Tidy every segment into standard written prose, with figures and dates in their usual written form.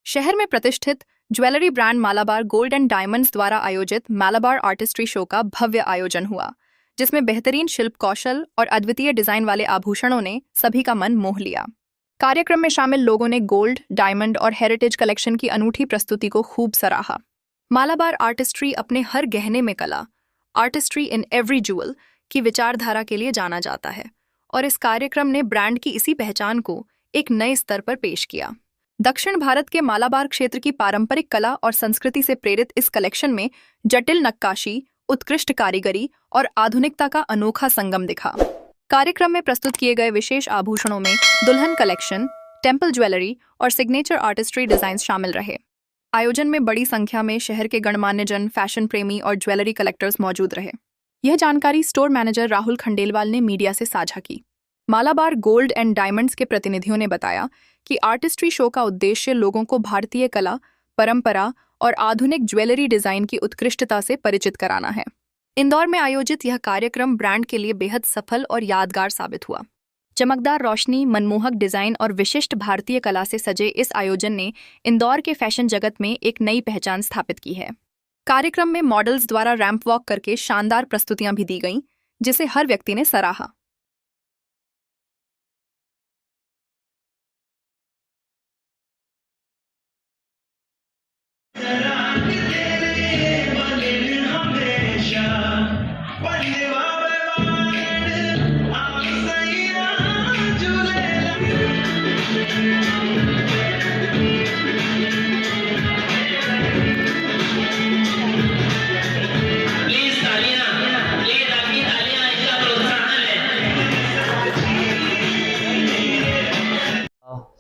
शहर में प्रतिष्ठित jewellery brand Malabar gold and diamonds द्वारा आयोजित मालाबार आर्टिस्ट्री शो का भव्य आयोजन हुआ, जिसमें बेहतरीन शिल्प कौशल और अद्वितीय डिजाइन वाले आभूषणों ने सभी का मन मोह लिया। कार्यक्रम में शामिल लोगों ने गोल्ड, डायमंड और हेरिटेज कलेक्शन की अनूठी प्रस्तुति को खूब सराहा। मालाबार आर्टिस्ट्री अपने हर गहने में कला, आर्टिस्ट्री इन एवरी ज्वेल की विचारधारा के लिए जाना जाता है और इस कार्यक्रम ने ब्रांड की इसी पहचान को एक नए स्तर पर पेश किया। दक्षिण भारत के मालाबार क्षेत्र की पारंपरिक कला और संस्कृति से प्रेरित इस कलेक्शन में जटिल नक्काशी, उत्कृष्ट कारीगरी और आधुनिकता का अनोखा संगम दिखा। कार्यक्रम में प्रस्तुत किए गए विशेष आभूषणों में दुल्हन कलेक्शन, टेम्पल ज्वेलरी और सिग्नेचर आर्टिस्ट्री डिजाइन शामिल रहे। आयोजन में बड़ी संख्या में शहर के गणमान्य जन, फैशन प्रेमी और ज्वेलरी कलेक्टर्स मौजूद रहे। यह जानकारी स्टोर मैनेजर राहुल खंडेलवाल ने मीडिया से साझा की। मालाबार गोल्ड एंड डायमंड्स के प्रतिनिधियों ने बताया कि आर्टिस्ट्री शो का उद्देश्य लोगों को भारतीय कला, परंपरा और आधुनिक ज्वेलरी डिजाइन की उत्कृष्टता से परिचित कराना है। इंदौर में आयोजित यह कार्यक्रम ब्रांड के लिए बेहद सफल और यादगार साबित हुआ। चमकदार रोशनी, मनमोहक डिजाइन और विशिष्ट भारतीय कला से सजे इस आयोजन ने इंदौर के फैशन जगत में एक नई पहचान स्थापित की है। कार्यक्रम में मॉडल्स द्वारा रैंप वॉक करके शानदार प्रस्तुतियां भी दी गईं, जिसे हर व्यक्ति ने सराहा।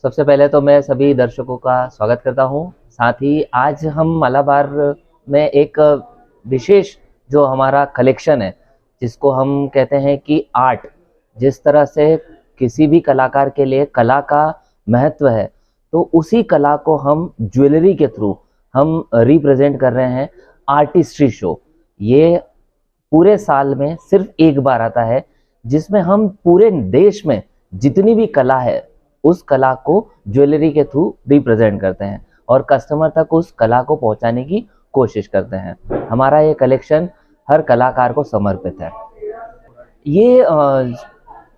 सबसे पहले तो मैं सभी दर्शकों का स्वागत करता हूं। साथ ही आज हम मालाबार में एक विशेष जो हमारा कलेक्शन है, जिसको हम कहते हैं कि आर्ट, जिस तरह से किसी भी कलाकार के लिए कला का महत्व है, तो उसी कला को हम ज्वेलरी के थ्रू हम रिप्रेजेंट कर रहे हैं। आर्टिस्ट्री शो ये पूरे साल में सिर्फ एक बार आता है, जिसमें हम पूरे देश में जितनी भी कला है उस कला को ज्वेलरी के थ्रू रिप्रेजेंट करते हैं और कस्टमर तक उस कला को पहुंचाने की कोशिश करते हैं। हमारा ये कलेक्शन हर कलाकार को समर्पित है। ये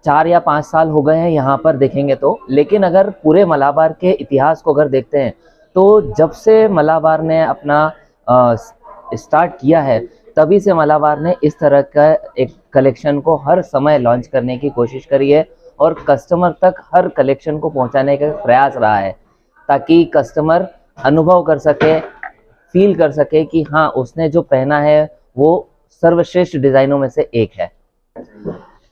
4 या 5 साल हो गए हैं यहाँ पर देखेंगे तो, लेकिन अगर पूरे मालाबार के इतिहास को अगर देखते हैं तो जब से मालाबार ने अपना स्टार्ट किया है, तभी से मालाबार ने इस तरह का एक कलेक्शन को हर समय लॉन्च करने की कोशिश करी है और कस्टमर तक हर कलेक्शन को पहुंचाने का प्रयास रहा है, ताकि कस्टमर अनुभव कर सके, फील कर सके कि हाँ, उसने जो पहना है वो सर्वश्रेष्ठ डिज़ाइनों में से एक है।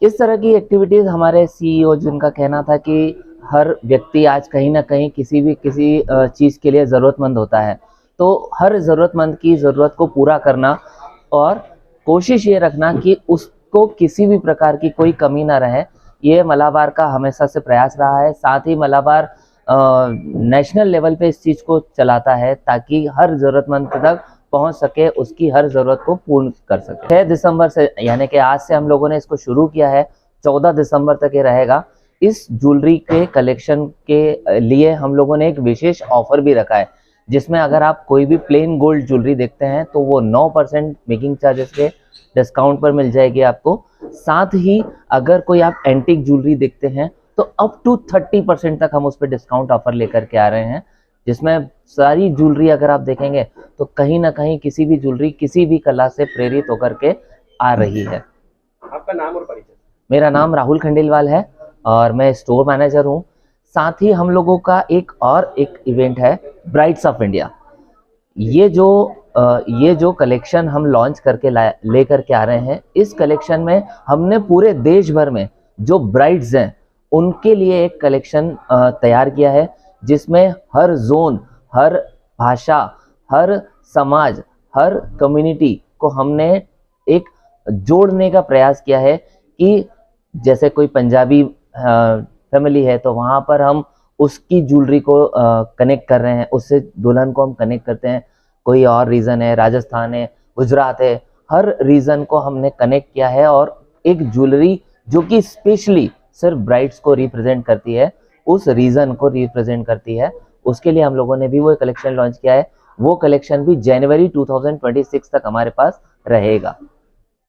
इस तरह की एक्टिविटीज़ हमारे सीईओ, जिनका कहना था कि हर व्यक्ति आज कहीं ना कहीं किसी चीज़ के लिए ज़रूरतमंद होता है, तो हर ज़रूरतमंद की ज़रूरत को पूरा करना और कोशिश ये रखना कि उसको किसी भी प्रकार की कोई कमी ना रहे, ये मालाबार का हमेशा से प्रयास रहा है। साथ ही मालाबार नेशनल लेवल पे इस चीज़ को चलाता है ताकि हर ज़रूरतमंद तक पहुंच सके, उसकी हर ज़रूरत को पूर्ण कर सके। 6 दिसंबर से, यानी कि आज से हम लोगों ने इसको शुरू किया है, 14 दिसंबर तक ये रहेगा। इस ज्वेलरी के कलेक्शन के लिए हम लोगों ने एक विशेष ऑफर भी रखा है, जिसमें अगर आप कोई भी प्लेन गोल्ड ज्वेलरी देखते हैं तो वो 9% मेकिंग चार्जेस के डिस्काउंट पर मिल जाएगी आपको। साथ ही अगर कोई आप एंटीक ज्वेलरी देखते हैं तो अप टू 30% तक हम उस पर डिस्काउंट ऑफर लेकर के आ रहे हैं, जिसमें सारी ज्वेलरी अगर आप देखेंगे तो कहीं ना कहीं किसी भी ज्वेलरी किसी भी कला से प्रेरित होकर के आ रही है। आपका नाम और परिचय? मेरा नाम राहुल खंडेलवाल है और मैं स्टोर मैनेजर हूँ। साथ ही हम लोगों का एक इवेंट है, ब्राइड्स ऑफ इंडिया। ये जो कलेक्शन हम लॉन्च करके लेकर के आ रहे हैं, इस कलेक्शन में हमने पूरे देश भर में जो ब्राइड्स हैं उनके लिए एक कलेक्शन तैयार किया है, जिसमें हर जोन, हर भाषा, हर समाज, हर कम्युनिटी को हमने एक जोड़ने का प्रयास किया है कि जैसे कोई पंजाबी फैमिली है तो वहाँ पर हम उसकी ज्वेलरी को कनेक्ट कर रहे हैं, उससे दुल्हन को हम कनेक्ट करते हैं। कोई और रीज़न है, राजस्थान है, गुजरात है, हर रीज़न को हमने कनेक्ट किया है और एक ज्वेलरी जो कि स्पेशली सिर्फ ब्राइड्स को रिप्रेजेंट करती है, उस रीज़न को रिप्रेजेंट करती है, उसके लिए हम लोगों ने भी वो कलेक्शन लॉन्च किया है। वो कलेक्शन भी जनवरी 2026 तक हमारे पास रहेगा।